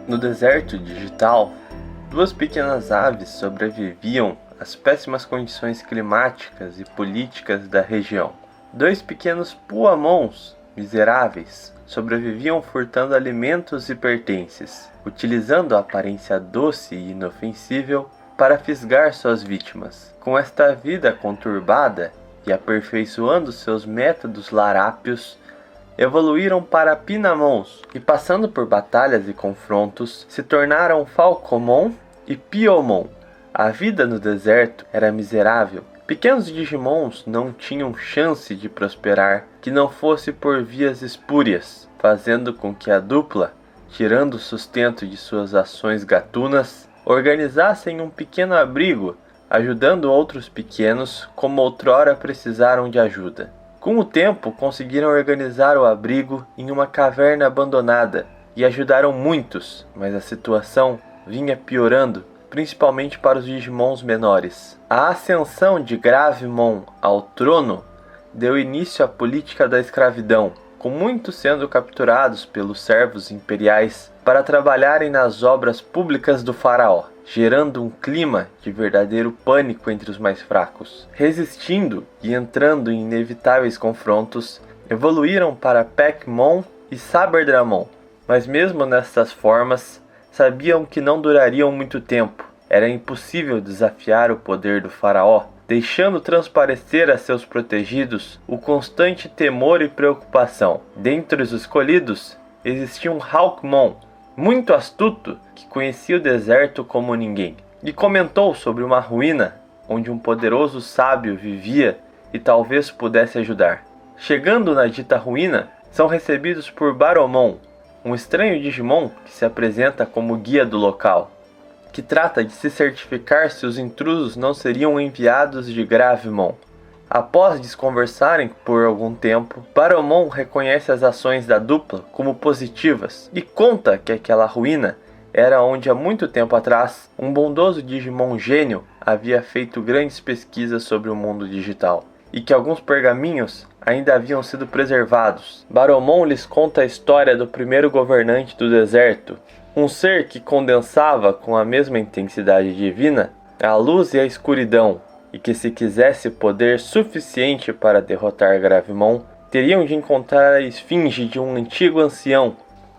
No deserto digital, duas pequenas aves sobreviviam às péssimas condições climáticas e políticas da região. Dois pequenos puamons miseráveis sobreviviam furtando alimentos e pertences, utilizando a aparência doce e inofensível para fisgar suas vítimas. Com esta vida conturbada e aperfeiçoando seus métodos larápios, evoluíram para pinamons e, passando por batalhas e confrontos, se tornaram falcomon e piomon. A vida no deserto era miserável. Pequenos digimons não tinham chance de prosperar que não fosse por vias espúrias, fazendo com que a dupla, tirando o sustento de suas ações gatunas, organizassem um pequeno abrigo, ajudando outros pequenos como outrora precisaram de ajuda. Com o tempo, conseguiram organizar o abrigo em uma caverna abandonada e ajudaram muitos, mas a situação vinha piorando, principalmente para os Digimons menores. A ascensão de Gravemon ao trono deu início à política da escravidão, com muitos sendo capturados pelos servos imperiais para trabalharem nas obras públicas do faraó, gerando um clima de verdadeiro pânico entre os mais fracos. Resistindo e entrando em inevitáveis confrontos, evoluíram para Pac-Mon e Saberdramon, mas mesmo nessas formas, sabiam que não durariam muito tempo. Era impossível desafiar o poder do faraó, deixando transparecer a seus protegidos o constante temor e preocupação. Dentre os escolhidos, existia um Hawkmon, muito astuto, que conhecia o deserto como ninguém, e comentou sobre uma ruína onde um poderoso sábio vivia e talvez pudesse ajudar. Chegando na dita ruína, são recebidos por Baromon, um estranho Digimon que se apresenta como guia do local, que trata de se certificar se os intrusos não seriam enviados de Gravemon. Após desconversarem por algum tempo, Baromon reconhece as ações da dupla como positivas e conta que aquela ruína era onde há muito tempo atrás um bondoso Digimon gênio havia feito grandes pesquisas sobre o mundo digital e que alguns pergaminhos ainda haviam sido preservados. Baromon lhes conta a história do primeiro governante do deserto, um ser que condensava com a mesma intensidade divina a luz e a escuridão, e que se quisesse poder suficiente para derrotar Gravemon, teriam de encontrar a esfinge de um antigo ancião.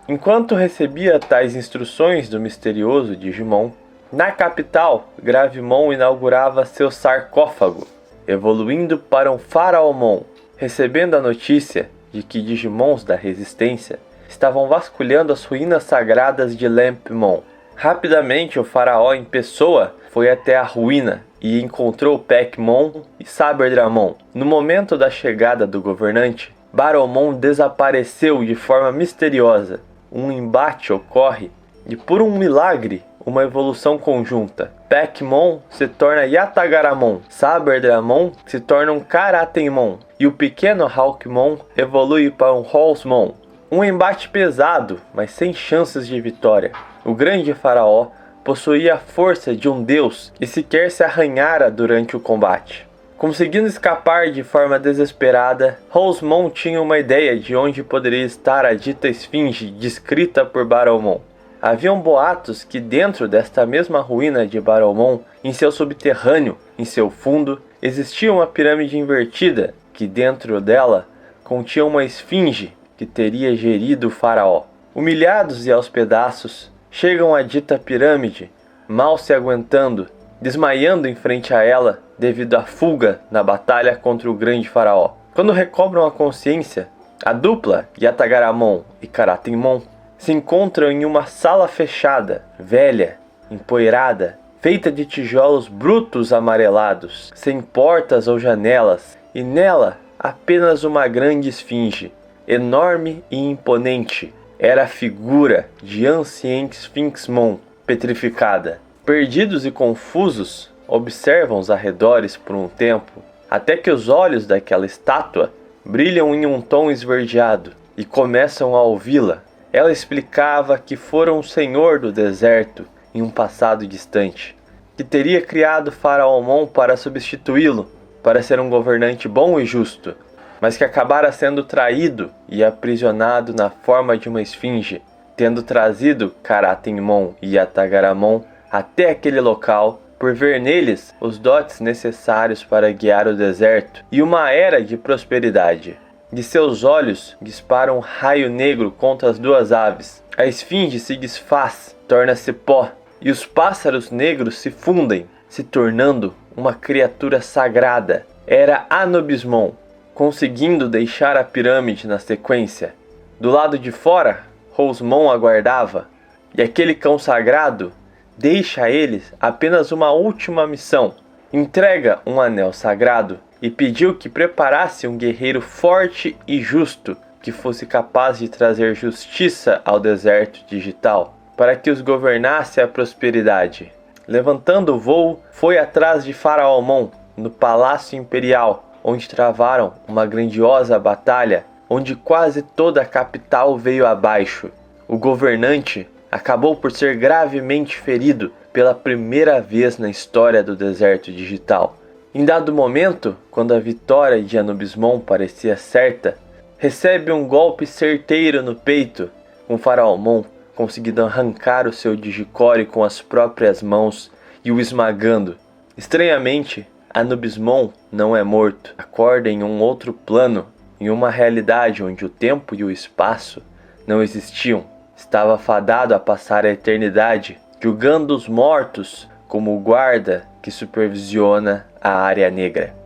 Enquanto recebia tais instruções do misterioso Digimon, na capital, Gravemon inaugurava seu sarcófago, evoluindo para um Faraomon, recebendo a notícia de que Digimons da Resistência estavam vasculhando as ruínas sagradas de Lampmon. Rapidamente o faraó em pessoa foi até a ruína e encontrou Pac-Mon e Saberdramon. No momento da chegada do governante, Baromon desapareceu de forma misteriosa. Um embate ocorre e, por um milagre, uma evolução conjunta. Pac-Mon se torna Yatagaramon, Saberdramon se torna um Karatemon e o pequeno Hawkmon evolui para um Holzmon. Um embate pesado, mas sem chances de vitória. O grande faraó possuía a força de um deus e sequer se arranhara durante o combate. Conseguindo escapar de forma desesperada, Holzmon tinha uma ideia de onde poderia estar a dita esfinge descrita por Baromon. Haviam boatos que dentro desta mesma ruína de Baromon, em seu subterrâneo, em seu fundo, existia uma pirâmide invertida, que dentro dela continha uma esfinge que teria gerido o faraó. Humilhados e aos pedaços, chegam à dita pirâmide, mal se aguentando, desmaiando em frente a ela devido à fuga na batalha contra o grande faraó. Quando recobram a consciência, a dupla Yatagaramon e Karatemon se encontram em uma sala fechada, velha, empoeirada, feita de tijolos brutos amarelados, sem portas ou janelas, e nela apenas uma grande esfinge, enorme e imponente. Era a figura de Ancient Sphinxmon, petrificada. Perdidos e confusos, observam os arredores por um tempo, até que os olhos daquela estátua brilham em um tom esverdeado e começam a ouvi-la. Ela explicava que fora um senhor do deserto em um passado distante, que teria criado Faraomon para substituí-lo, para ser um governante bom e justo, mas que acabara sendo traído e aprisionado na forma de uma esfinge, tendo trazido Caratenmon e Yatagaramon até aquele local, por ver neles os dotes necessários para guiar o deserto e uma era de prosperidade. De seus olhos dispara um raio negro contra as duas aves. A esfinge se desfaz, torna-se pó, e os pássaros negros se fundem, se tornando uma criatura sagrada. Era Anubismon, conseguindo deixar a pirâmide na sequência. Do lado de fora, Rosemon aguardava, e aquele cão sagrado deixa a eles apenas uma última missão. Entrega um anel sagrado e pediu que preparasse um guerreiro forte e justo que fosse capaz de trazer justiça ao deserto digital, para que os governasse a prosperidade. Levantando o voo, foi atrás de Faraomon, no Palácio Imperial, onde travaram uma grandiosa batalha, onde quase toda a capital veio abaixo. O governante acabou por ser gravemente ferido pela primeira vez na história do deserto digital. Em dado momento, quando a vitória de Anubismon parecia certa, recebe um golpe certeiro no peito, com Faraomon conseguindo arrancar o seu Digicore com as próprias mãos e o esmagando. Estranhamente, Anubismon não é morto. Acorda em um outro plano, em uma realidade onde o tempo e o espaço não existiam. Estava fadado a passar a eternidade, julgando os mortos como o guarda que supervisiona a área negra.